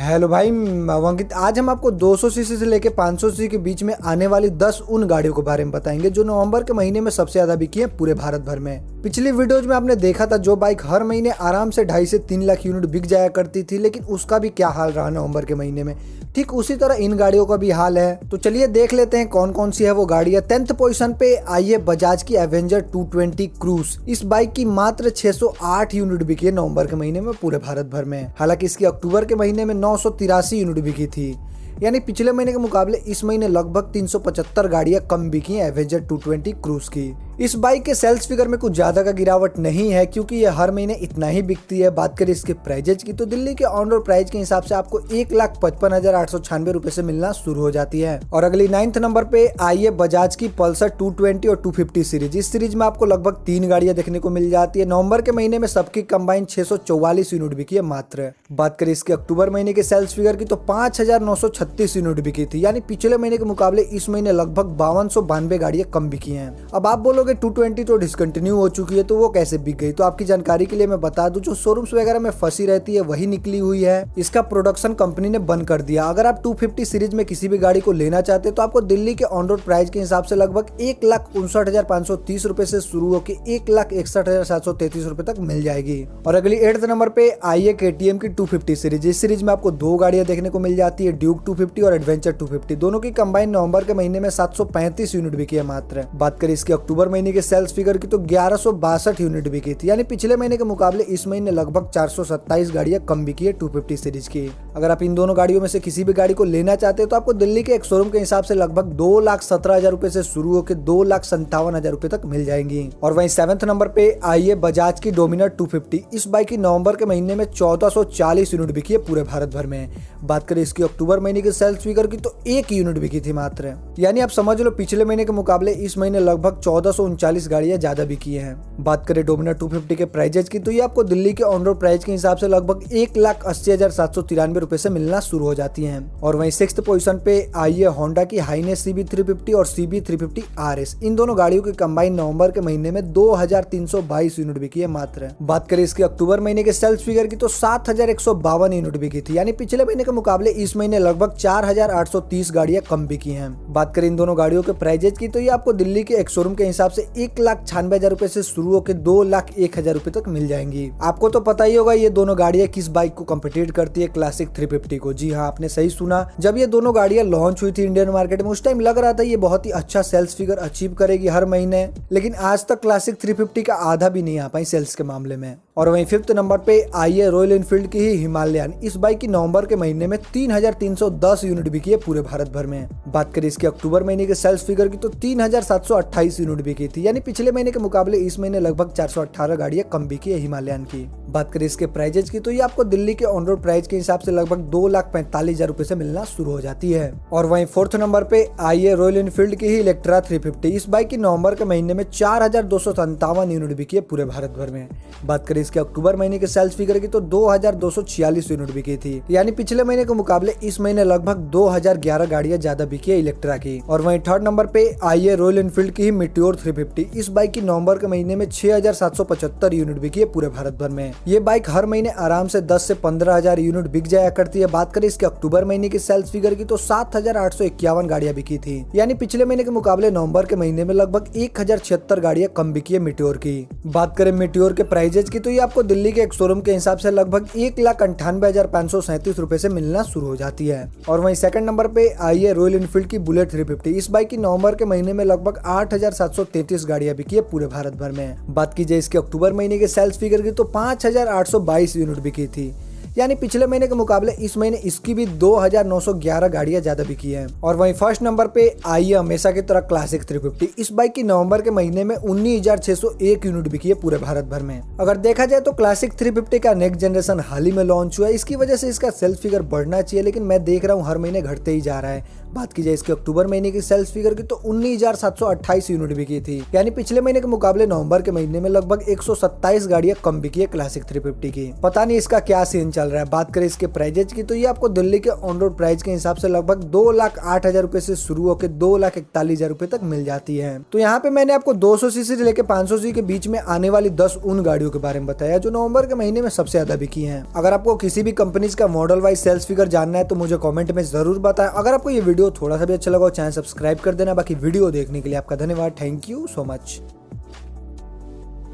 Hello भाई, अंकित। आज हम आपको 200 सीसी से लेके 500 सीसी के बीच में आने वाली 10 उन गाड़ियों के बारे में बताएंगे जो नवंबर के महीने में सबसे ज्यादा बिकी है पूरे भारत भर में। पिछली वीडियोज में आपने देखा था जो बाइक हर महीने आराम से 2.5 से 3 लाख यूनिट बिक जाया करती थी, लेकिन उसका भी क्या हाल रहा नवंबर के महीने में। ठीक उसी तरह इन गाड़ियों का भी हाल है। तो चलिए देख लेते हैं कौन कौन सी है वो गाड़ियां। 10th पोजीशन पे आई है बजाज की एवेंजर 220 क्रूज। इस बाइक की मात्र 608 यूनिट बिकी है नवंबर के महीने में पूरे भारत भर में। हालांकि इसकी अक्टूबर के महीने में 983 यूनिट बिकी थी, यानी पिछले महीने के मुकाबले इस महीने लगभग 375 गाड़ियां कम बिकी हैं एवेंजर 220 क्रूज की। इस बाइक के सेल्स फिगर में कुछ ज्यादा का गिरावट नहीं है, क्योंकि ये हर महीने इतना ही बिकती है। बात करें इसके प्राइजेज की तो दिल्ली के ऑन रोड प्राइस के हिसाब से आपको 1,55,896 रुपए से मिलना शुरू हो जाती है। और अगली 9th नंबर पे आई है बजाज की पल्सर 220 और 250 सीरीज। इस सीरीज में आपको लगभग 3 गाड़ियां देखने को मिल जाती है। नवंबर के महीने में सबकी कंबाइन 644 यूनिट बिकी है मात्र। बात करें इसके अक्टूबर महीने के सेल्स फिगर की तो 5,936 यूनिट बिकी थी, यानी पिछले महीने के मुकाबले इस महीने लगभग 5292 गाड़ियां कम बिकी हैं। अब आप बोलोगे 220 तो डिसकंटिन्यू हो चुकी है, तो वो कैसे बिक गई? तो आपकी जानकारी के लिए मैं बता दूं, जो शोरूम्स वगैरह में फंसी रहती है वही निकली हुई है। इसका प्रोडक्शन कंपनी ने बंद कर दिया। अगर आप 250 सीरीज में किसी भी गाड़ी को लेना चाहते तो आपको दिल्ली के ऑन रोड प्राइस के हिसाब से लगभग 1,59,530 रुपए से शुरू होकर 1,61,733 रुपए तक मिल जाएगी। और अगली 8th नंबर पे आई है KTM की 250 सीरीज। इस सीरीज में आपको 2 गाड़ियां देखने को मिल जाती है, ड्यूक 250 और एडवेंचर 250। दोनों की कंबाइन नवंबर के महीने में 735 यूनिट बिकी है मात्र। बात करें इसके अक्टूबर महीने के सेल्स फिगर की तो 1162 यूनिट बिकी थी, यानी पिछले महीने के मुकाबले इस महीने लगभग 427 गाड़ियां कम बिकी है 250 सीरीज की। अगर आप इन दोनों गाड़ियों में से किसी भी गाड़ी को लेना चाहते हैं तो आपको दिल्ली के एक शोरूम के हिसाब से लगभग 2,17,000 रुपए से शुरू होकर 2,57,000 रुपए तक मिल जाएंगी। और वहीं 7th नंबर पे आई है बजाज की डोमिनर 250। इस बाइक की नवंबर के महीने में 1440 यूनिट बिकी है पूरे भारत भर में। बात करें इसकी अक्टूबर महीने के सेल्स फिगर की तो 1 यूनिट बिकी थी मात्र, यानी आप समझ लो पिछले महीने के मुकाबले इस महीने लगभग 1439 गाड़ियां ज्यादा बिकी हैं। बात करें डोमिनर 250 के प्राइजेज की तो ये आपको दिल्ली के ऑन रोड प्राइस के हिसाब से लगभग 1,80,793 रुपए से मिलना शुरू हो जाती हैं। और वहीं 6th पोजीशन पे आई है होंडा की हाइनेस CB350 और CB350 RS। इन दोनों गाड़ियों की कंबाइन नवंबर के महीने में 2,322 यूनिट बिकी है मात्र। बात करें इसके अक्टूबर महीने के सेल्स फिगर की तो 7,152 यूनिट बिकी थी, यानी पिछले महीने के मुकाबले इस महीने लगभग 4,830 गाड़ियां कम बिकी हैं। बात करें इन दोनों गाड़ियों के प्राइजेज की तो ये आपको दिल्ली के एक शोरूम के हिसाब से 1,96,000 रुपए से शुरू होकर 2,01,000 रुपए तक मिल जाएंगी। आपको तो पता ही होगा ये दोनों गाड़ियां किस बाइक को कम्पिटिट करती है, क्लासिक 350 को। जी हाँ, आपने सही सुना। जब ये दोनों गाड़ियां लॉन्च हुई थी इंडियन मार्केट में, उस टाइम लग रहा था ये बहुत ही अच्छा सेल्स फिगर अचीव करेगी हर महीने, लेकिन आज तक क्लासिक 350 का आधा भी नहीं आ पाई सेल्स के मामले में। और वहीं 5th नंबर पे आई है रॉयल एनफील्ड की ही हिमालयन। इस बाइक की नवंबर के महीने में 3,310 यूनिट बिकी है पूरे भारत भर में। बात करें इसके अक्टूबर महीने के सेल्स फिगर की तो 3,728 यूनिट बिकी थी, यानी पिछले महीने के मुकाबले इस महीने लगभग 418 गाड़ियां कम बिकी है हिमालयन की। बात करें इसके प्राइजेज की तो ये आपको दिल्ली के ऑन रोड प्राइस के हिसाब से लगभग 2,45,000 रुपए से मिलना शुरू हो जाती है। और वहीं 4th नंबर पे आई है रॉयल एनफील्ड की ही इलेक्ट्रा 350। इस बाइक की नवंबर के महीने में 4,257 यूनिट बिकी है पूरे भारत भर में। बात करें इसके अक्टूबर महीने के सेल्स फिगर की तो 2,246 यूनिट बिकी थी, यानी पिछले महीने के मुकाबले इस महीने लगभग 2,011 गाड़ियां ज्यादा बिकी है इलेक्ट्रा की। और वहीं 3rd नंबर पे आई है रॉयल एनफील्ड की ही मीटियोर 350। इस बाइक की नवंबर के महीने में 6,775 यूनिट बिकी है पूरे भारत भर में। ये बाइक हर महीने आराम से 10 से 15,000 यूनिट बिक जाया करती है। बात करें इसके अक्टूबर महीने की सेल्स फिगर की तो 7,851 गाड़ियां बिकी थी, यानी पिछले महीने के मुकाबले नवंबर के महीने में लगभग 1,076 गाड़ियां कम बिकी है मीटियोर की। बात करें मीटियोर के प्राइजेज की तो ये आपको दिल्ली के एक शोरूम के हिसाब से लगभग 1,98,537 रुपए से मिलना शुरू हो जाती है। और वहीं 2nd नंबर पे आई है रॉयल एनफील्ड की बुलेट 350। इस बाइक की नवंबर के महीने में लगभग 8,733 गाड़ियां बिकी है पूरे भारत भर में। बात कीजिए इसके अक्टूबर महीने के सेल्स फिगर की तो 5,822 यूनिट बिकी थी, यानी पिछले महीने के मुकाबले इस महीने इसकी भी 2,911 गाड़ियां ज्यादा बिकी हैं। और वहीं 1st नंबर पे आई है हमेशा की तरह क्लासिक 350। इस बाइक की नवंबर के महीने में 19,601 यूनिट बिकी है पूरे भारत भर में। अगर देखा जाए तो क्लासिक 350 का नेक्स्ट जनरेशन हाल ही में लॉन्च हुआ है, इसकी वजह से इसका सेल्स फिगर बढ़ना चाहिए, लेकिन मैं देख रहा हूँ हर महीने घटते ही जा रहा है। बात की जाए इसके अक्टूबर महीने की सेल्स फिगर की तो 19,728 यूनिट बिकी थी, यानी पिछले महीने के मुकाबले नवंबर के महीने में लगभग 127 गाड़ियां कम बिकी है क्लासिक 350 की। पता नहीं इसका क्या सीन चल रहा है। बात करें इसके प्राइजेज की तो ये आपको दिल्ली के ऑन रोड प्राइस के हिसाब से लगभग 2,08,000 रुपए से शुरू होकर 2,41,000 रुपए तक मिल जाती है। तो यहाँ पे मैंने आपको 200 सीसी से लेकर 500 सीसी के बीच में आने वाली 10 उन गाड़ियों के बारे में बताया जो नवंबर के महीने में सबसे ज्यादा बिकी हैं। अगर आपको किसी भी कंपनी का मॉडल वाइज सेल्स फिगर जानना है तो मुझे कमेंट में जरूर बताएं। अगर आपको ये वीडियो थोड़ा सा भी अच्छा लगा चैनल सब्सक्राइब कर देना। बाकी वीडियो देखने के लिए आपका धन्यवाद। Thank you so much.